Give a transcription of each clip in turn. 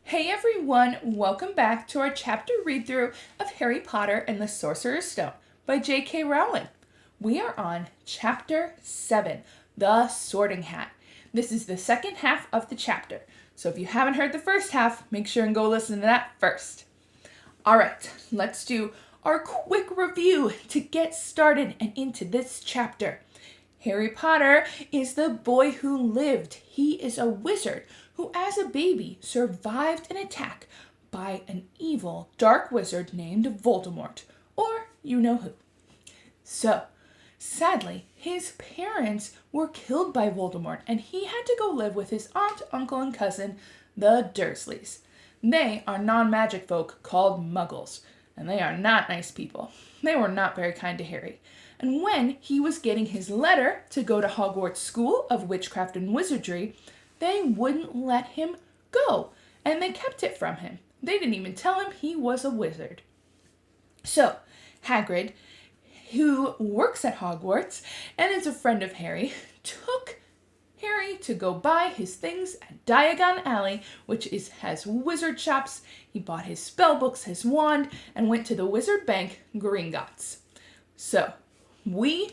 Hey everyone, welcome back to our chapter read-through of Harry Potter and the Sorcerer's Stone by JK Rowling. We are on chapter 7, The Sorting Hat. This is the second half of the chapter, so if you haven't heard the first half, make sure and go listen to that first. Alright, let's do our quick review to get started and into this chapter. Harry Potter is the boy who lived. He is a wizard who, as a baby, survived an attack by an evil dark wizard named Voldemort, or you know who. So, sadly, his parents were killed by Voldemort, and he had to go live with his aunt, uncle, and cousin, the Dursleys. They are non-magic folk called Muggles, and they are not nice people. They were not very kind to Harry. And when he was getting his letter to go to Hogwarts School of Witchcraft and Wizardry, they wouldn't let him go, and they kept it from him. They didn't even tell him he was a wizard. So, Hagrid, who works at Hogwarts and is a friend of Harry, took Harry to go buy his things at Diagon Alley, which has wizard shops. He bought his spell books, his wand, and went to the wizard bank, Gringotts. So, we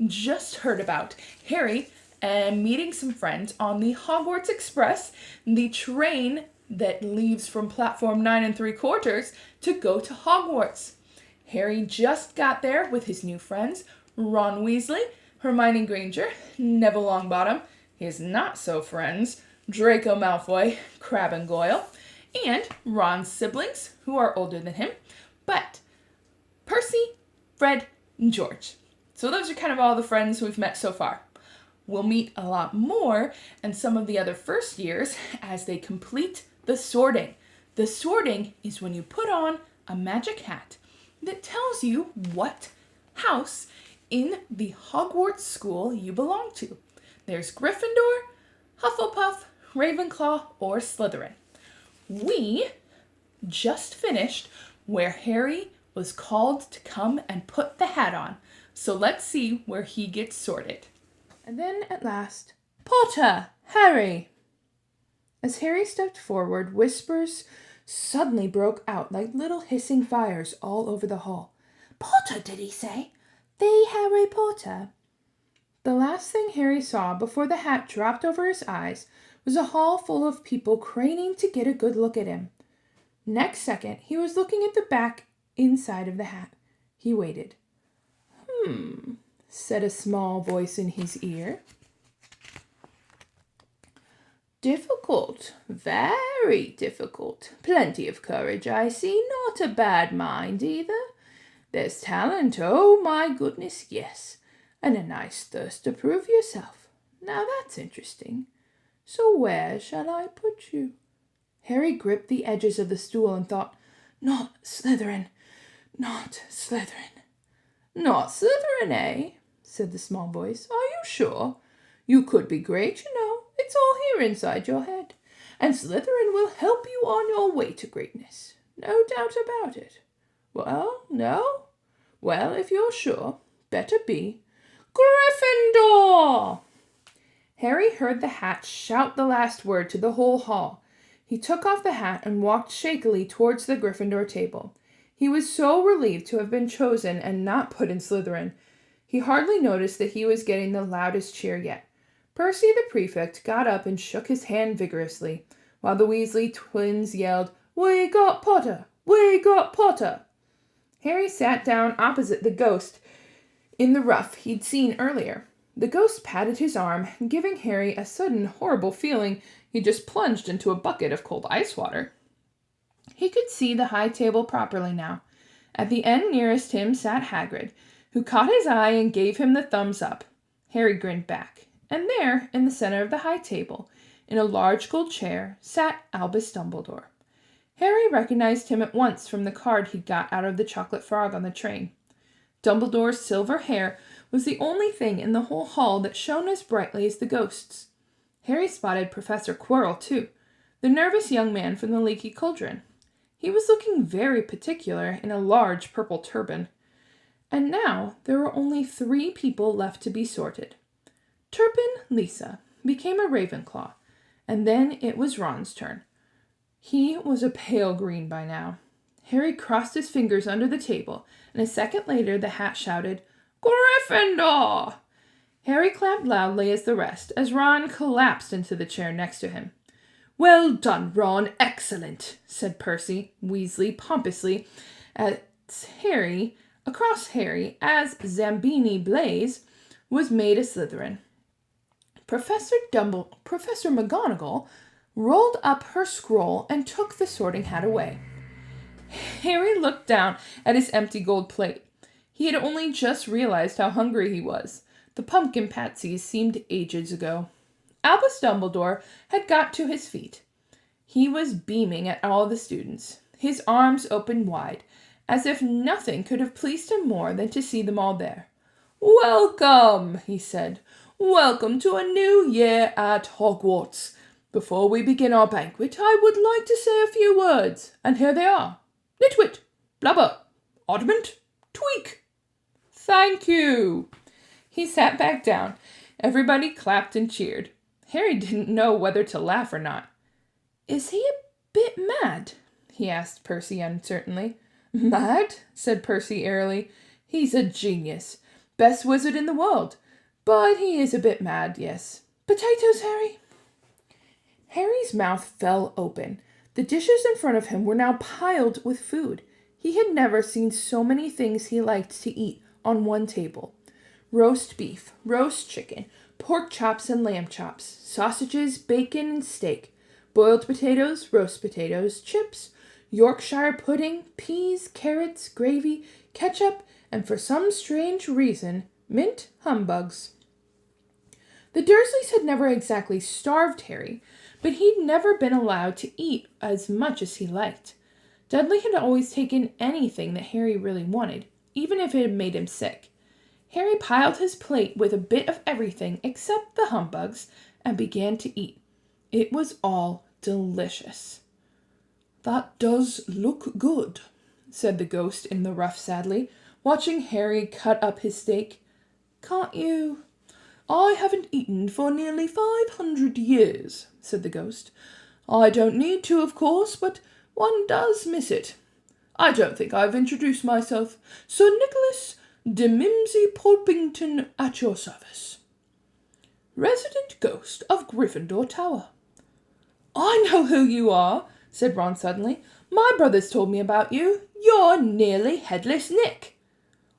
just heard about Harry meeting some friends on the Hogwarts Express, the train that leaves from platform 9 3/4 to go to Hogwarts. Harry just got there with his new friends, Ron Weasley, Hermione Granger, Neville Longbottom, his not-so-friends, Draco Malfoy, Crabbe and Goyle, and Ron's siblings, who are older than him, but Percy, Fred, and George. So those are kind of all the friends we've met so far. We'll meet a lot more and some of the other first years as they complete the sorting. The sorting is when you put on a magic hat that tells you what house in the Hogwarts school you belong to. There's Gryffindor, Hufflepuff, Ravenclaw, or Slytherin. We just finished where Harry was called to come and put the hat on. So let's see where he gets sorted. And then at last, Potter! Harry! As Harry stepped forward, whispers suddenly broke out like little hissing fires all over the hall. Potter, did he say? The Harry Potter? The last thing Harry saw before the hat dropped over his eyes was a hall full of people craning to get a good look at him. Next second, he was looking at the back inside of the hat. He waited. Said a small voice in his ear. Difficult, very difficult. Plenty of courage, I see. Not a bad mind either. There's talent, oh my goodness, yes. And a nice thirst to prove yourself. Now that's interesting. So where shall I put you? Harry gripped the edges of the stool and thought, Not Slytherin, not Slytherin. Not Slytherin, eh? Said the small voice. Are you sure? You could be great, you know. It's all here inside your head. And Slytherin will help you on your way to greatness. No doubt about it. Well, no? Well, if you're sure, better be Gryffindor! Harry heard the hat shout the last word to the whole hall. He took off the hat and walked shakily towards the Gryffindor table. He was so relieved to have been chosen and not put in Slytherin. He hardly noticed that he was getting the loudest cheer yet. Percy the prefect got up and shook his hand vigorously, while the Weasley twins yelled, We got Potter! We got Potter! Harry sat down opposite the ghost in the ruff he'd seen earlier. The ghost patted his arm, giving Harry a sudden horrible feeling he just plunged into a bucket of cold ice water. He could see the high table properly now. At the end nearest him sat Hagrid, who caught his eye and gave him the thumbs up. Harry grinned back. And there, in the center of the high table, in a large gold chair, sat Albus Dumbledore. Harry recognized him at once from the card he'd got out of the chocolate frog on the train. Dumbledore's silver hair was the only thing in the whole hall that shone as brightly as the ghost's. Harry spotted Professor Quirrell, too, the nervous young man from the Leaky Cauldron. He was looking very particular in a large purple turban. And now there were only 3 people left to be sorted. Turpin Lisa became a Ravenclaw, and then it was Ron's turn. He was a pale green by now. Harry crossed his fingers under the table, and a second later the hat shouted, "Gryffindor!" Harry clapped loudly as the rest, as Ron collapsed into the chair next to him. "Well done, Ron, excellent," said Percy Weasley pompously across Harry, as Zambini Blaze was made a Slytherin. Professor McGonagall rolled up her scroll and took the sorting hat away. Harry looked down at his empty gold plate. He had only just realized how hungry he was. The pumpkin patsies seemed ages ago. Albus Dumbledore had got to his feet. He was beaming at all the students, his arms open wide, as if nothing could have pleased him more than to see them all there. "Welcome," he said. "Welcome to a new year at Hogwarts. Before we begin our banquet, I would like to say a few words, and here they are. Nitwit, Blubber, Oddment, Tweak." "Thank you." He sat back down. Everybody clapped and cheered. Harry didn't know whether to laugh or not. "Is he a bit mad?" he asked Percy uncertainly. "Mad?" said Percy airily. "He's a genius. Best wizard in the world. But he is a bit mad, yes. Potatoes, Harry?" Harry's mouth fell open. The dishes in front of him were now piled with food. He had never seen so many things he liked to eat on one table. Roast beef, roast chicken, pork chops and lamb chops, sausages, bacon and steak, boiled potatoes, roast potatoes, chips, Yorkshire pudding, peas, carrots, gravy, ketchup, and for some strange reason, mint humbugs. The Dursleys had never exactly starved Harry, but he'd never been allowed to eat as much as he liked. Dudley had always taken anything that Harry really wanted, even if it had made him sick. Harry piled his plate with a bit of everything except the humbugs and began to eat. It was all delicious. "That does look good," said the ghost in the ruff sadly, watching Harry cut up his steak. "Can't you—" "I haven't eaten for nearly 500 years, said the ghost. "I don't need to, of course, but one does miss it. I don't think I've introduced myself. Sir Nicholas de Mimsy Porpington at your service. Resident ghost of Gryffindor Tower." "I know who you are," said Ron suddenly. "My brothers told me about you. You're Nearly Headless Nick."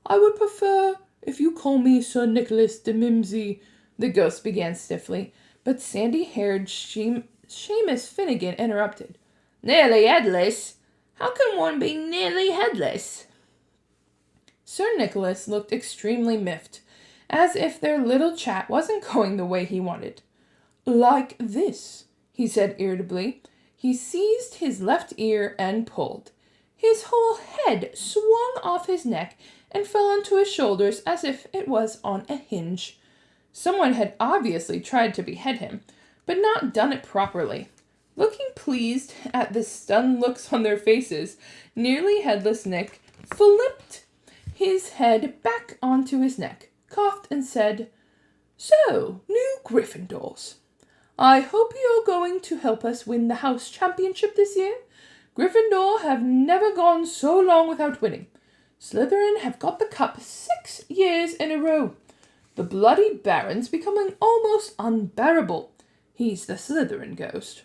"I would prefer if you call me Sir Nicholas de Mimsy," the ghost began stiffly, but sandy-haired Seamus Finnegan interrupted. "Nearly headless? How can one be nearly headless?" Sir Nicholas looked extremely miffed, as if their little chat wasn't going the way he wanted. "Like this," he said irritably. He seized his left ear and pulled. His whole head swung off his neck and fell onto his shoulders as if it was on a hinge. Someone had obviously tried to behead him, but not done it properly. Looking pleased at the stunned looks on their faces, Nearly Headless Nick flipped his head back onto his neck, coughed, and said, "So, new Gryffindors. I hope you're going to help us win the house championship this year. Gryffindor have never gone so long without winning. Slytherin have got the cup 6 years in a row. The bloody Baron's becoming almost unbearable. He's the Slytherin ghost."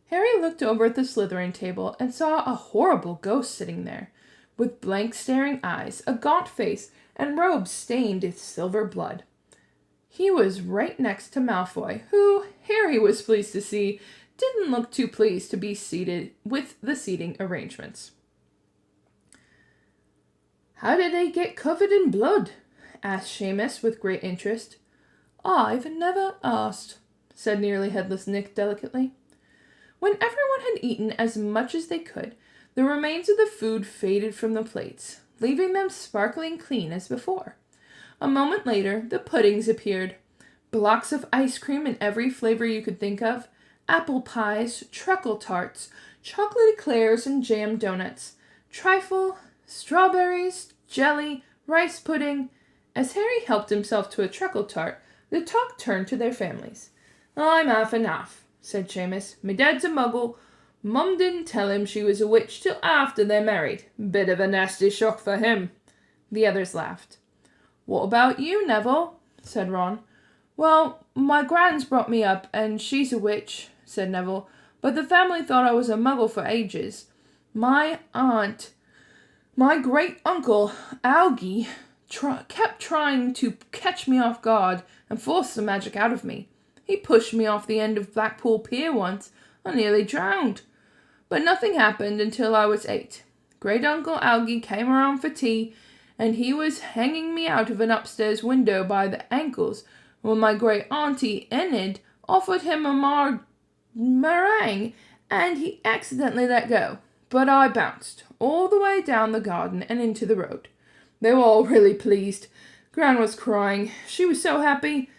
Harry looked over at the Slytherin table and saw a horrible ghost sitting there, with blank staring eyes, a gaunt face, and robes stained with silver blood. He was right next to Malfoy, who, Harry was pleased to see, didn't look too pleased to be seated with the seating arrangements. "How did they get covered in blood?" asked Seamus with great interest. "I've never asked," said Nearly Headless Nick delicately. When everyone had eaten as much as they could, the remains of the food faded from the plates, leaving them sparkling clean as before. A moment later, the puddings appeared. Blocks of ice cream in every flavor you could think of, apple pies, treacle tarts, chocolate eclairs and jam donuts, trifle, strawberries, jelly, rice pudding. As Harry helped himself to a treacle tart, the talk turned to their families. "I'm half and half," said Seamus. "My dad's a muggle, Mum didn't tell him she was a witch till after they married. Bit of a nasty shock for him." The others laughed. "What about you, Neville?" said Ron. "Well, my gran's brought me up, and she's a witch," said Neville, "but the family thought I was a muggle for ages. My great-uncle, Algie, kept trying to catch me off guard and force the magic out of me. He pushed me off the end of Blackpool Pier once. I nearly drowned. But nothing happened until I was 8. Great-uncle Algie came around for tea, and he was hanging me out of an upstairs window by the ankles when my great-auntie Enid offered him a meringue, and he accidentally let go. But I bounced all the way down the garden and into the road. They were all really pleased. Gran was crying. She was so happy.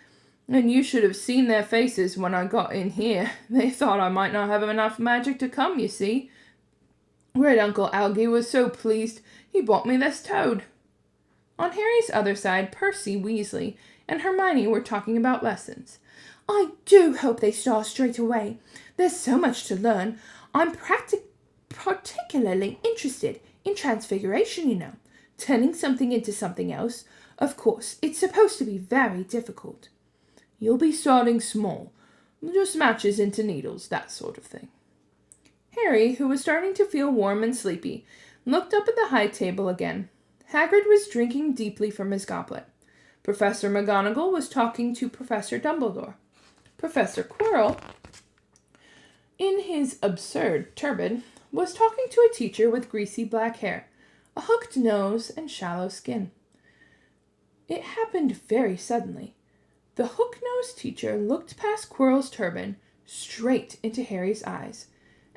And you should have seen their faces when I got in here. They thought I might not have enough magic to come, you see. Great-uncle Algie was so pleased, he bought me this toad." On Harry's other side, Percy Weasley and Hermione were talking about lessons. "I do hope they start straight away. There's so much to learn. I'm particularly interested in transfiguration, you know. Turning something into something else. Of course, it's supposed to be very difficult." "You'll be starting small. Just matches into needles, that sort of thing." Harry, who was starting to feel warm and sleepy, looked up at the high table again. Hagrid was drinking deeply from his goblet. Professor McGonagall was talking to Professor Dumbledore. Professor Quirrell, in his absurd turban, was talking to a teacher with greasy black hair, a hooked nose, and shallow skin. It happened very suddenly. The hook-nosed teacher looked past Quirrell's turban straight into Harry's eyes,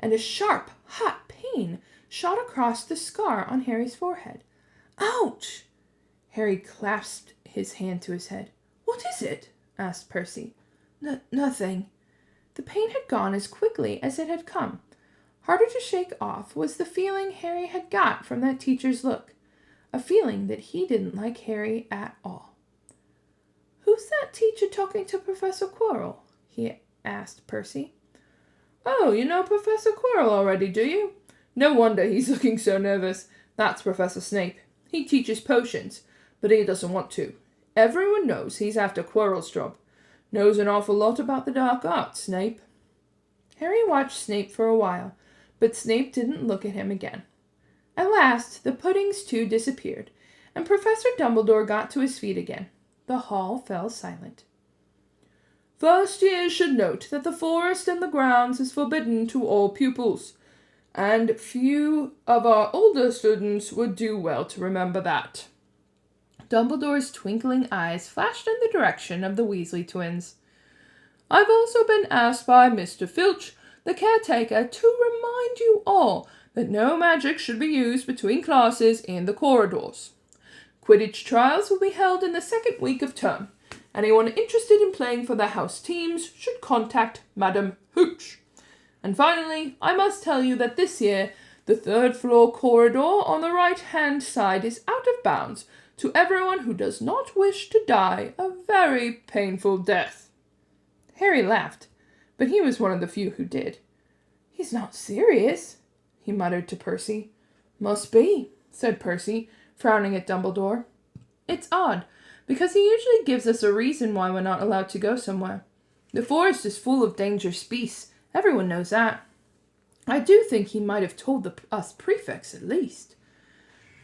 and a sharp, hot pain shot across the scar on Harry's forehead. "Ouch!" Harry clasped his hand to his head. "What is it?" asked Percy. Nothing." The pain had gone as quickly as it had come. Harder to shake off was the feeling Harry had got from that teacher's look, a feeling that he didn't like Harry at all. "Who's that teacher talking to Professor Quirrell?" he asked Percy. "Oh, you know Professor Quirrell already, do you? No wonder he's looking so nervous. That's Professor Snape. He teaches potions, but he doesn't want to. Everyone knows he's after Quirrell's job. Knows an awful lot about the dark arts, Snape." Harry watched Snape for a while, but Snape didn't look at him again. At last, the puddings too disappeared, and Professor Dumbledore got to his feet again. The hall fell silent. "First years should note that the forest and the grounds is forbidden to all pupils, and few of our older students would do well to remember that." Dumbledore's twinkling eyes flashed in the direction of the Weasley twins. "I've also been asked by Mr. Filch, the caretaker, to remind you all that no magic should be used between classes in the corridors. Quidditch trials will be held in the second week of term. Anyone interested in playing for their house teams should contact Madam Hooch. And finally, I must tell you that this year, the third-floor corridor on the right-hand side is out of bounds to everyone who does not wish to die a very painful death." Harry laughed, but he was one of the few who did. "He's not serious," he muttered to Percy. "Must be," said Percy, frowning at Dumbledore. "It's odd, because he usually gives us a reason why we're not allowed to go somewhere. The forest is full of dangerous beasts. Everyone knows that. I do think he might have told us prefects at least.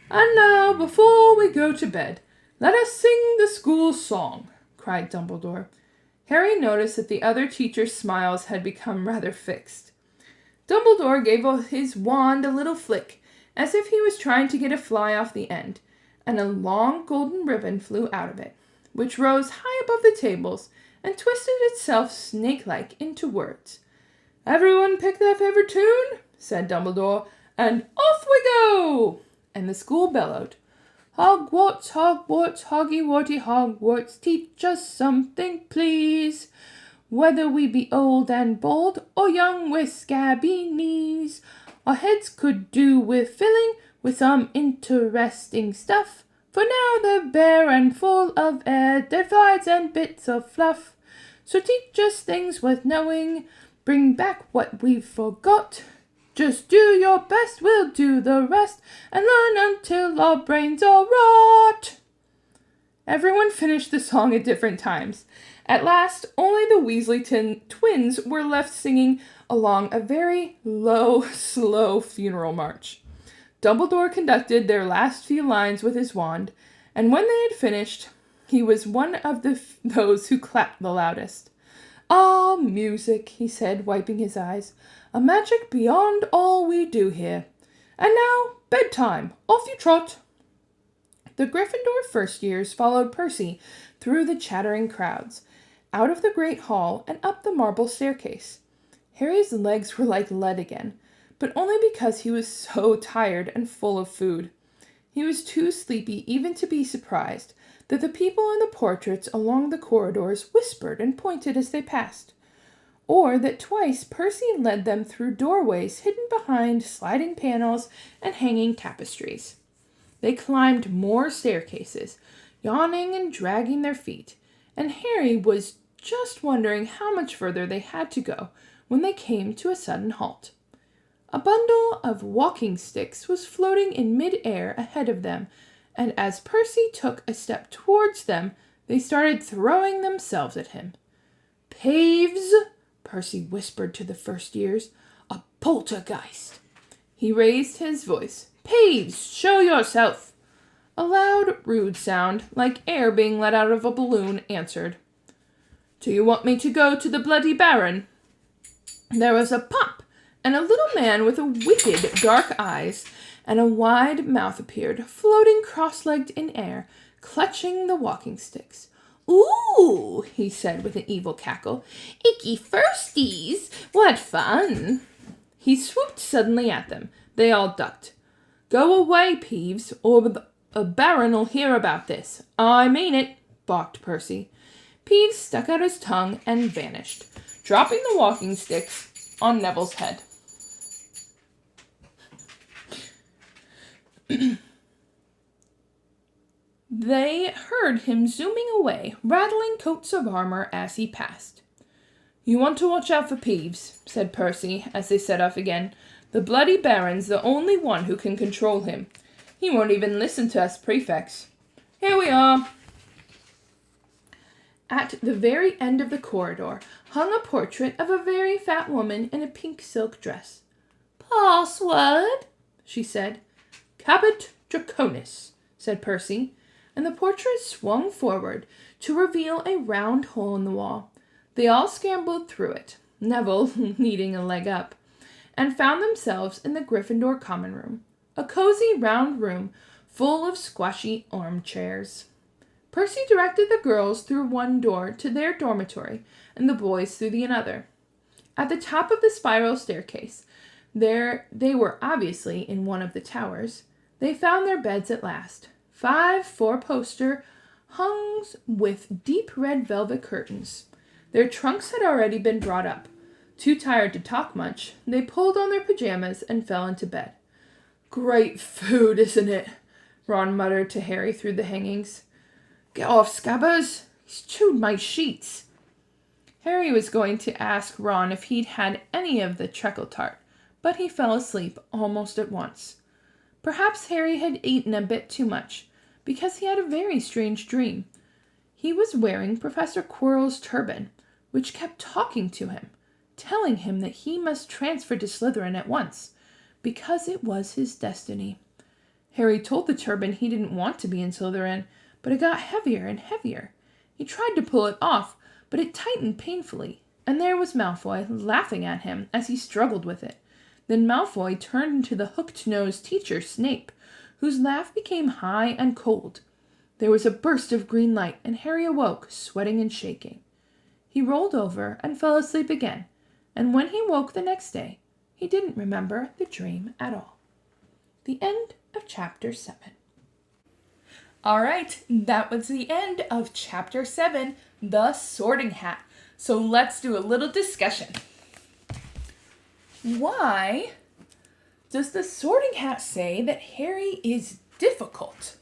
And now, before we go to bed, let us sing the school song," cried Dumbledore. Harry noticed that the other teachers' smiles had become rather fixed. Dumbledore gave his wand a little flick, as if he was trying to get a fly off the end, and a long golden ribbon flew out of it, which rose high above the tables and twisted itself snake-like into words. "Everyone pick their favorite tune," said Dumbledore, "and off we go!" And the school bellowed, "Hogwarts, Hogwarts, Hoggy-Warty Hogwarts, teach us something, please. Whether we be old and bold, or young with scabby knees, our heads could do with filling with some interesting stuff, for now they're bare and full of air, divides and bits of fluff. So teach us things worth knowing, bring back what we've forgot, Just do your best, we'll do the rest, and learn until our brains are rot. Everyone finished the song at different times. At last, only the Weasley twins were left singing along a very low, slow funeral march. Dumbledore conducted their last few lines with his wand, and when they had finished, he was one of those who clapped the loudest. "Ah, music," he said, wiping his eyes, "a magic beyond all we do here. And now, bedtime, off you trot." The Gryffindor first years followed Percy through the chattering crowds, out of the great hall and up the marble staircase. Harry's legs were like lead again, but only because he was so tired and full of food. He was too sleepy even to be surprised that the people in the portraits along the corridors whispered and pointed as they passed, or that twice Percy led them through doorways hidden behind sliding panels and hanging tapestries. They climbed more staircases, yawning and dragging their feet, and Harry was just wondering how much further they had to go when they came to a sudden halt. A bundle of walking sticks was floating in mid-air ahead of them, and as Percy took a step towards them, they started throwing themselves at him. "Peeves," Percy whispered to the first years, "a poltergeist." He raised his voice. "Peeves, show yourself." A loud, rude sound, like air being let out of a balloon, answered. "Do you want me to go to the Bloody Baron?" There was a pop, and a little man with wicked dark eyes and a wide mouth appeared, floating cross-legged in air, clutching the walking sticks. "Ooh," he said with an evil cackle. "Icky firsties! What fun!" He swooped suddenly at them. They all ducked. "Go away, Peeves, or the Baron'll hear about this." "I mean it," balked Percy. Peeves stuck out his tongue and vanished, dropping the walking sticks on Neville's head. They heard him zooming away, rattling coats of armor as he passed. "You want to watch out for Peeves," said Percy, as they set off again. "The Bloody Baron's the only one who can control him. He won't even listen to us prefects. Here we are." At the very end of the corridor hung a portrait of a very fat woman in a pink silk dress. "Password?" she said. "Cabot Draconis," said Percy, and the portrait swung forward to reveal a round hole in the wall. They all scrambled through it, Neville needing a leg up, and found themselves in the Gryffindor common room, a cozy round room full of squashy armchairs. Percy directed the girls through one door to their dormitory, and the boys through the other. At the top of the spiral staircase, they were obviously in one of the towers. They found their beds at last. 5 four-poster hung with deep red velvet curtains. Their trunks had already been brought up. Too tired to talk much, they pulled on their pajamas and fell into bed. "Great food, isn't it?" Ron muttered to Harry through the hangings. "Get off, Scabbers! He's chewed my sheets." Harry was going to ask Ron if he'd had any of the treacle tart, but he fell asleep almost at once. Perhaps Harry had eaten a bit too much, because he had a very strange dream. He was wearing Professor Quirrell's turban, which kept talking to him, telling him that he must transfer to Slytherin at once, because it was his destiny. Harry told the turban he didn't want to be in Slytherin, but it got heavier and heavier. He tried to pull it off, but it tightened painfully, and there was Malfoy laughing at him as he struggled with it. Then Malfoy turned into the hooked-nosed teacher, Snape, whose laugh became high and cold. There was a burst of green light, and Harry awoke, sweating and shaking. He rolled over and fell asleep again, and when he woke the next day, he didn't remember the dream at all. The end of Chapter 7. All right, that was the end of Chapter 7, The Sorting Hat. So let's do a little discussion. Why does the Sorting Hat say that Harry is difficult?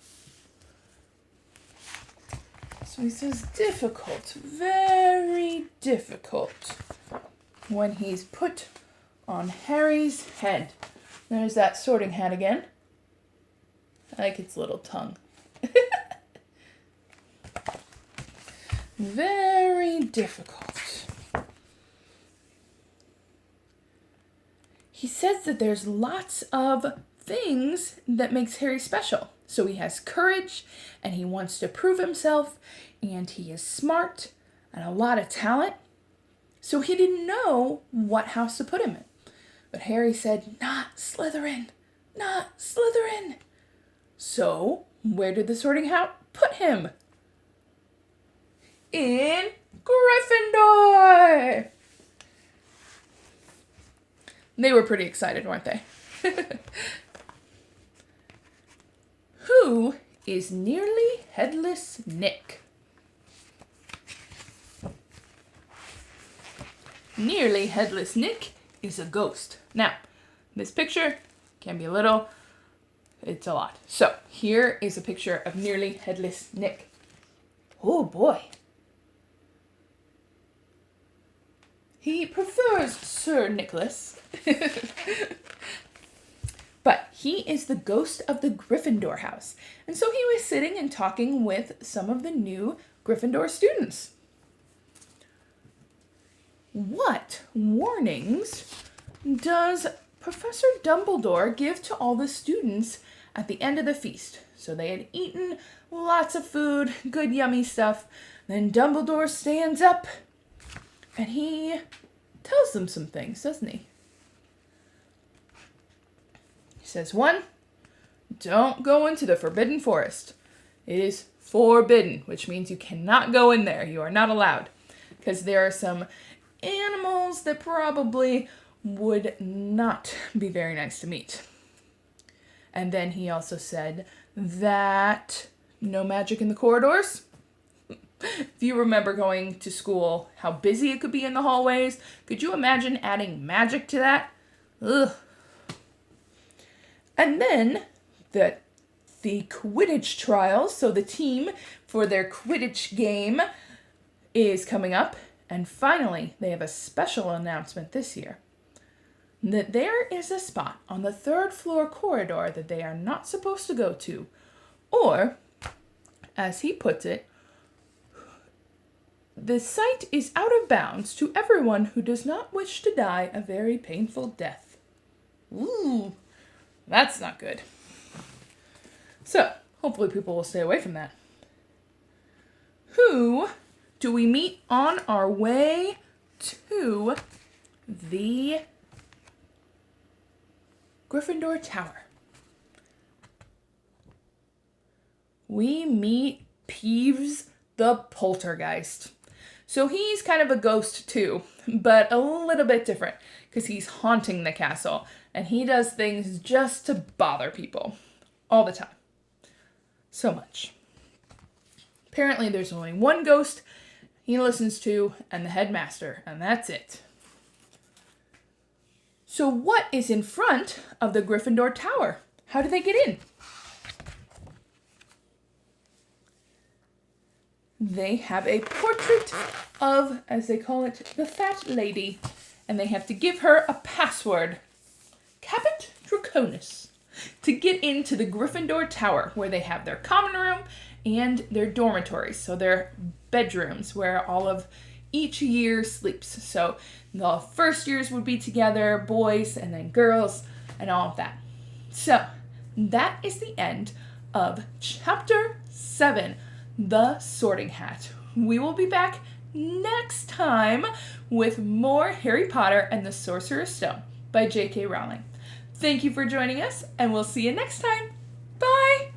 So he says difficult, very difficult, when he's put on Harry's head. There's that sorting hat again. I like its little tongue. Very difficult. He says that there's lots of things that makes Harry special. So he has courage, and he wants to prove himself, and he is smart, and a lot of talent. So he didn't know what house to put him in. But Harry said, "Not Slytherin, not Slytherin." So where did the sorting hat put him? In Gryffindor! They were pretty excited, weren't they? Who is Nearly Headless Nick? Nearly Headless Nick is a ghost. Now, this picture can be a little, it's a lot. So, here is a picture of Nearly Headless Nick. Oh boy. He prefers Sir Nicholas. But he is the ghost of the Gryffindor house. And so he was sitting and talking with some of the new Gryffindor students. What warnings does Professor Dumbledore give to all the students at the end of the feast? So they had eaten lots of food, good yummy stuff. Then Dumbledore stands up and he tells them some things, doesn't he? He says, 1, don't go into the Forbidden Forest. It is forbidden, which means you cannot go in there. You are not allowed. Because there are some animals that probably would not be very nice to meet. And then he also said that no magic in the corridors. If you remember going to school, how busy it could be in the hallways, could you imagine adding magic to that? Ugh. And then the Quidditch trials, so the team for their Quidditch game is coming up. And finally, they have a special announcement this year that there is a spot on the 3rd floor corridor that they are not supposed to go to. Or, as he puts it, the site is out of bounds to everyone who does not wish to die a very painful death. Ooh, that's not good. So, hopefully people will stay away from that. Who do we meet on our way to the Gryffindor Tower? We meet Peeves the Poltergeist. So he's kind of a ghost too, but a little bit different because he's haunting the castle and he does things just to bother people all the time. So much. Apparently there's only one ghost he listens to and the headmaster, and that's it. So what is in front of the Gryffindor Tower? How do they get in? They have a portrait of, as they call it, the fat lady, and they have to give her a password, Caput Draconis, to get into the Gryffindor Tower, where they have their common room and their dormitories, so their bedrooms where all of each year sleeps. So the first years would be together, boys and then girls and all of that. So that is the end of Chapter 7, The Sorting Hat. We will be back next time with more Harry Potter and the Sorcerer's Stone by JK Rowling. Thank you for joining us, and we'll see you next time. Bye!